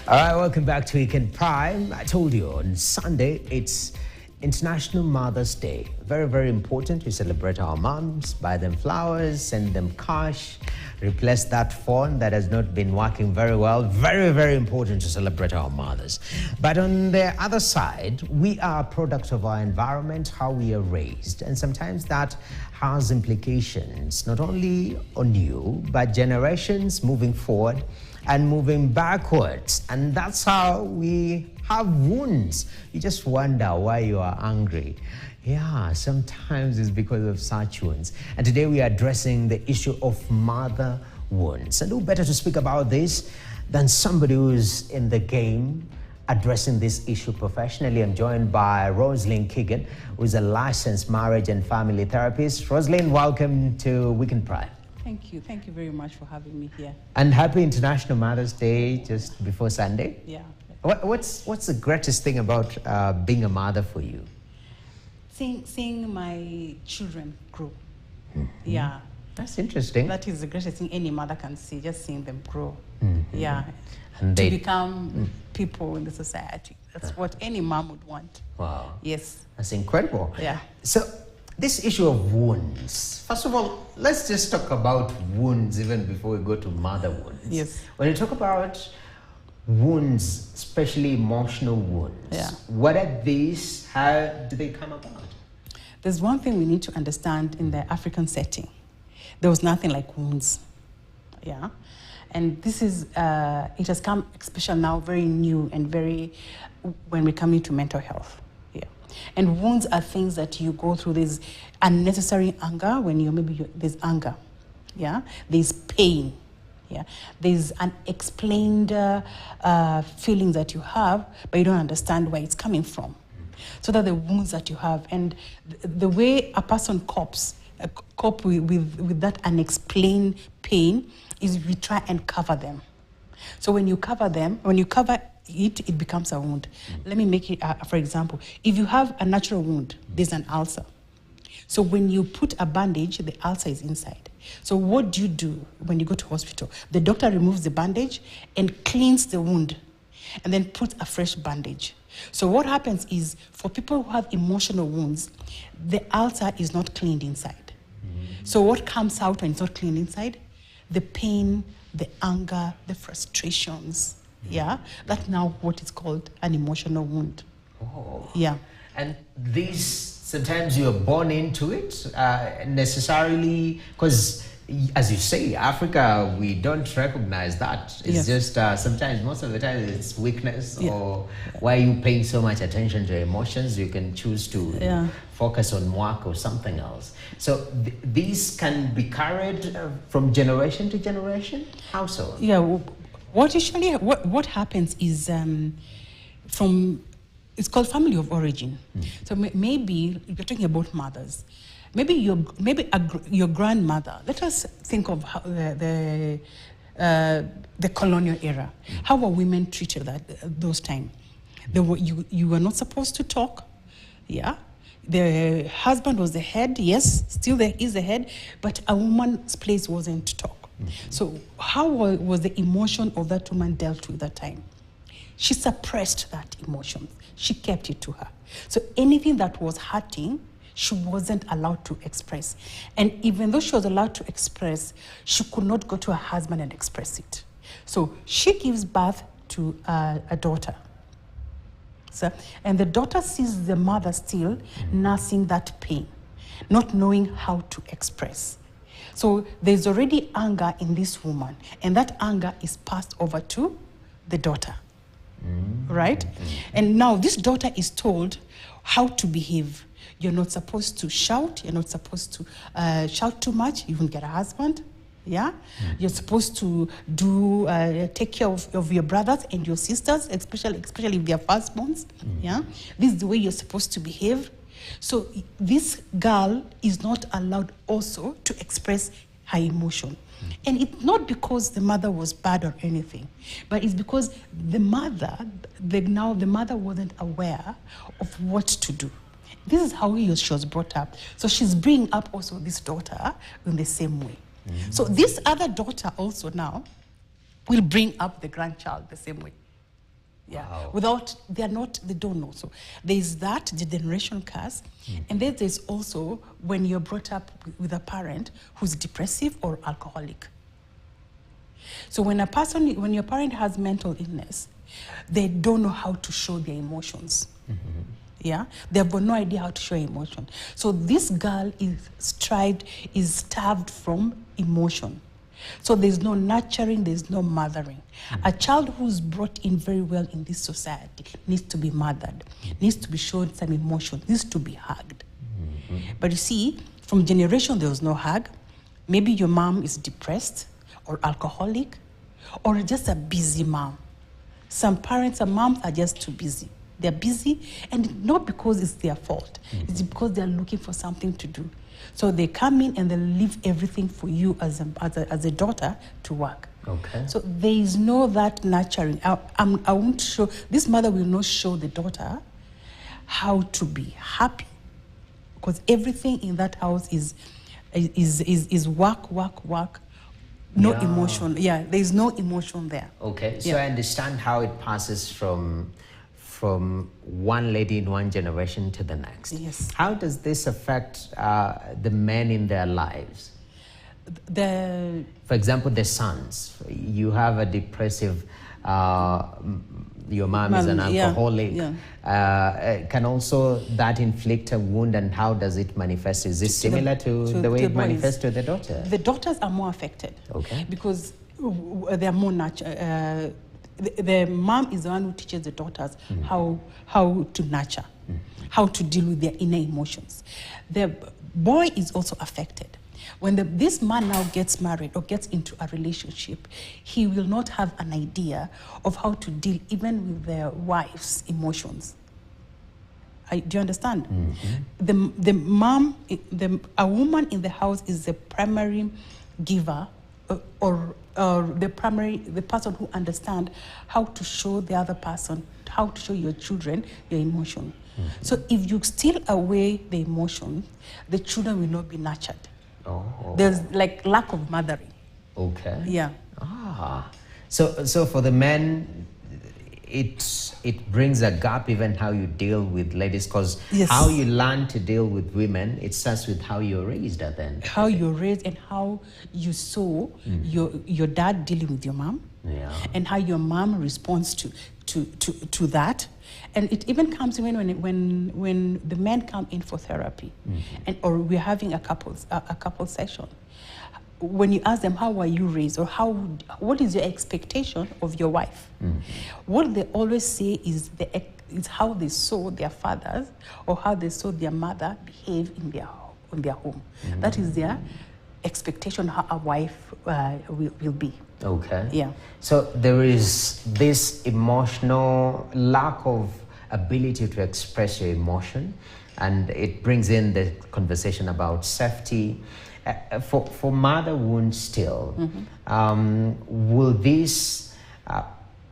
All right, welcome back to Weekend Prime. I told you on Sunday it's International Mother's Day. Very, very important. We celebrate our moms, buy them flowers, send them cash, replace that phone that has not been working very well. Very, very important to celebrate our mothers. But on the other side, we are products of our environment, how we are raised. And sometimes that has implications not only on you, but generations moving forward and moving backwards. And that's how we have wounds. You just wonder why you are angry. Yeah, sometimes it's because of such wounds. And today we are addressing the issue of mother wounds. And who better to speak about this than somebody who's in the game addressing this issue professionally. I'm joined by Roslyn Keegan, who's a licensed marriage and family therapist. Roslyn, welcome to Weekend Prime. Thank you. Thank you very much for having me here. And happy International Mother's Day just before Sunday. Yeah. What's the greatest thing about being a mother for you? Seeing my children grow. Mm-hmm. Yeah. That's interesting. That is the greatest thing any mother can see, just seeing them grow. Mm-hmm. Yeah. And to become people in the society. That's what any mom would want. Wow. Yes. That's incredible. Yeah. So this issue of wounds, first of all, let's just talk about wounds even before we go to mother wounds. Yes. When you talk about wounds, especially emotional wounds, yeah. What are these? How do they come about? There's one thing we need to understand in the African setting. There was nothing like wounds. Yeah. And this is, it has come, especially now, very new and very, when we come into mental health. Yeah. And wounds are things that you go through. There's unnecessary anger when there's anger. Yeah. There's pain. Yeah. There's unexplained feelings that you have, but you don't understand where it's coming from. So that the wounds that you have, and the way a person cope with that unexplained pain is we try and cover them. So when you cover them, it becomes a wound. Let me make it, for example, if you have a natural wound, there's an ulcer. So when you put a bandage, the ulcer is inside. So what do you do when you go to hospital? The doctor removes the bandage and cleans the wound and then puts a fresh bandage. So what happens is, for people who have emotional wounds, the ulcer is not cleaned inside. So what comes out when it's not cleaned inside? The pain, the anger, the frustrations. Yeah, that's now what is called an emotional wound. Oh. Yeah. And these, sometimes you're born into it, necessarily, because as you say, Africa, we don't recognize that. It's just sometimes, most of the time, it's weakness or why you paying so much attention to emotions. You can choose to focus on work or something else. So these can be carried from generation to generation. How so? Yeah. What happens is it's called family of origin. So maybe you're talking about mothers. Maybe your grandmother. Let us think of how the colonial era. How were women treated those times? You were not supposed to talk. Yeah, the husband was the head. Yes, still there is the head, but a woman's place wasn't to talk. So how was the emotion of that woman dealt with that time? She suppressed that emotion. She kept it to her. So anything that was hurting, she wasn't allowed to express. And even though she was allowed to express, she could not go to her husband and express it. So she gives birth to a daughter. So, and the daughter sees the mother still nursing that pain, not knowing how to express. So there's already anger in this woman, and that anger is passed over to the daughter. Right? And now this daughter is told how to behave. You're not supposed to shout. You're not supposed to shout too much. You won't get a husband. Yeah? You're supposed to take care of your brothers and your sisters, especially if they're firstborns. Yeah? This is the way you're supposed to behave. So this girl is not allowed also to express her emotion. And it's not because the mother was bad or anything, but it's because the mother wasn't aware of what to do. This is how she was brought up. So she's bringing up also this daughter in the same way. So this other daughter also now will bring up the grandchild the same way. Yeah, Wow. they don't know. So there's that, the generation curse. And then there's also when you're brought up with a parent who's depressive or alcoholic. So when your parent has mental illness, they don't know how to show their emotions. Yeah, they have got no idea how to show emotion. So this girl is starved from emotion. So there's no nurturing, there's no mothering. A child who's brought in very well in this society needs to be mothered, needs to be shown some emotion, needs to be hugged. But you see, from generation there was no hug. Maybe your mom is depressed or alcoholic or just a busy mom. Some parents and moms are just too busy. They're busy, and not because it's their fault. It's because they're looking for something to do. So they come in and they leave everything for you as a daughter to work. Okay. So there is no that nurturing. I won't show, this mother will not show the daughter how to be happy, because everything in that house is work. No emotion. Yeah, there is no emotion there. Okay, so I understand how it passes from one lady in one generation to the next. Yes. How does this affect the men in their lives? For example, the sons. You have a depressive, your mom is an alcoholic. Can also that inflict a wound, and how does it manifest? Is this similar to the way it manifests to the daughter? The daughters are more affected. Okay. Because they are more natural. The mom is the one who teaches the daughters how to nurture, how to deal with their inner emotions. The boy is also affected. When this man now gets married or gets into a relationship, he will not have an idea of how to deal even with their wife's emotions. Do you understand? The mom, a woman in the house is the primary giver or the person who understands how to show the other person, how to show your children your emotion. So if you steal away the emotion, the children will not be nurtured. There's like lack of mothering. Okay. Yeah. So for the men, it brings a gap even how you deal with ladies, because how you learn to deal with women, it starts with how you're raised at then. How you're raised and how you saw your dad dealing with your mom, and how your mom responds to that. And it even comes when the men come in for therapy, or we're having a couple session. When you ask them, how were you raised, or what is your expectation of your wife? What they always say is how they saw their fathers or how they saw their mother behave in their home. That is their expectation how a wife will be. Okay. Yeah. So there is this emotional lack of ability to express your emotion, and it brings in the conversation about safety. For mother wounds still, will this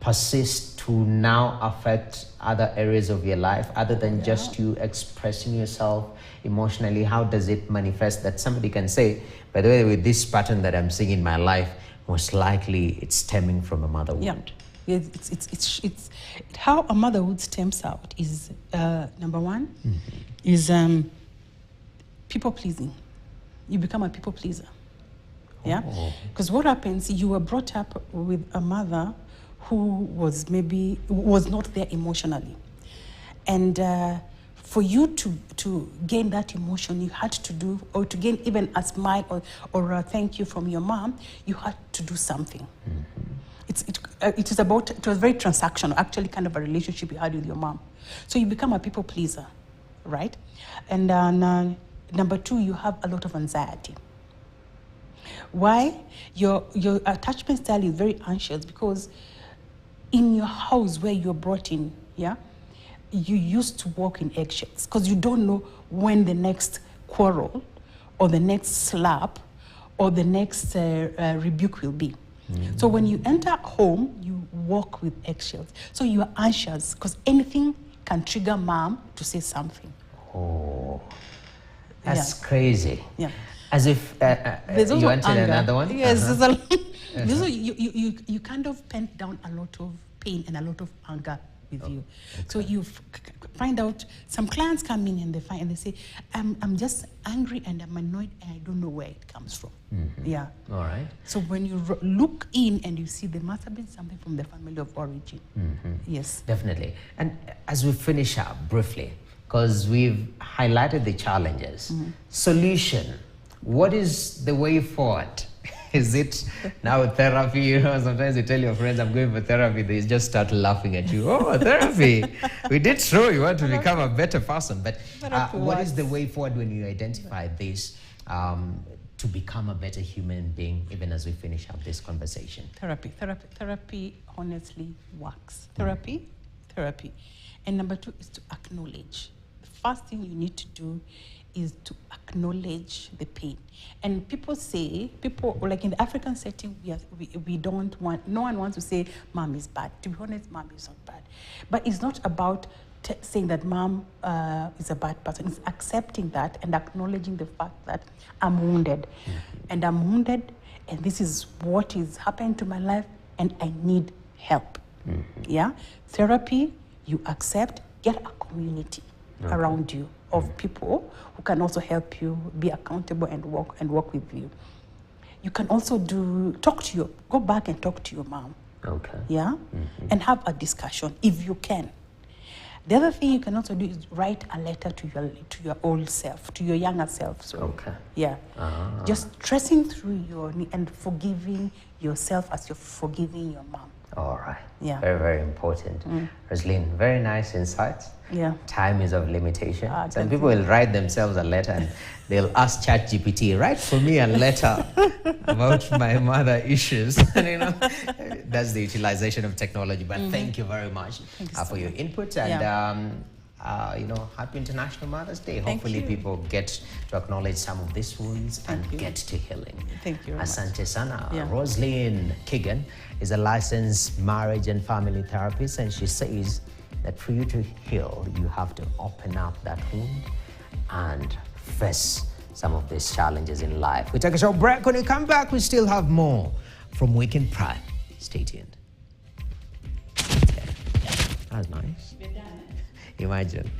persist to now affect other areas of your life other than just you expressing yourself emotionally? How does it manifest that somebody can say, by the way, with this pattern that I'm seeing in my life, most likely it's stemming from a mother wound? Yeah, it's how a motherhood stems out is number one is people pleasing. You become a people pleaser. Yeah, because what happens? You were brought up with a mother who was not there emotionally, and for you to gain that emotion, you had to do, or to gain even a smile or a thank you from your mom, you had to do something. It was very transactional, actually, kind of a relationship you had with your mom. So you become a people pleaser, right? And number two, you have a lot of anxiety. Why? Your attachment style is very anxious because in your house where you're brought in, you used to walk in eggshells because you don't know when the next quarrel or the next slap or the next rebuke will be. So when you enter home, you walk with eggshells. So you are anxious because anything can trigger mom to say something. Oh, that's crazy. Yeah. As if you wanted another one? Yes. You kind of pent down a lot of pain and a lot of anger with you. So you find out, some clients come in and they say, I'm just angry and I'm annoyed and I don't know where it comes from. Yeah. All right. So when you look in and you see there must have been something from the family of origin. Yes. Definitely. And as we finish up briefly, because we've highlighted the challenges, solution, what is the way forward? Is it now therapy? You know, sometimes you tell your friends, I'm going for therapy, they just start laughing at you. Oh, therapy. We did show you want to become a better person. But what is the way forward when you identify this to become a better human being, even as we finish up this conversation? Therapy honestly works. Therapy. And number 2 is to acknowledge. The first thing you need to do is to acknowledge the pain. And people like in the African setting, we don't want, no one wants to say mom is bad. To be honest, mom is not bad. But it's not about saying that mom is a bad person. It's accepting that and acknowledging the fact that I'm wounded. And I'm wounded, and this is what is happening to my life, and I need help. Yeah? Therapy, you accept, get a community around you of people who can also help you be accountable and work with you. You can also go back and talk to your mom. Okay. Yeah? And have a discussion if you can. The other thing you can also do is write a letter to your old self, to your younger self. So, yeah. Just stressing through and forgiving yourself as you're forgiving your mom. All right. Yeah. Very, very important. Rosaline, very nice insights. Yeah. Time is of limitation. Some people will write themselves a letter and they'll ask ChatGPT, write for me a letter about my mother issues. And, you know, that's the utilization of technology. But thank you very much for your input. And, you know, happy International Mother's Day. Hopefully people get to acknowledge some of these wounds and get to healing. Thank you very Asante sana. Rosaline Keegan is a licensed marriage and family therapist, and she says that for you to heal, you have to open up that wound and face some of these challenges in life. We take a short break. When we come back, we still have more from Weekend Prime. Stay tuned. That's nice. Imagine.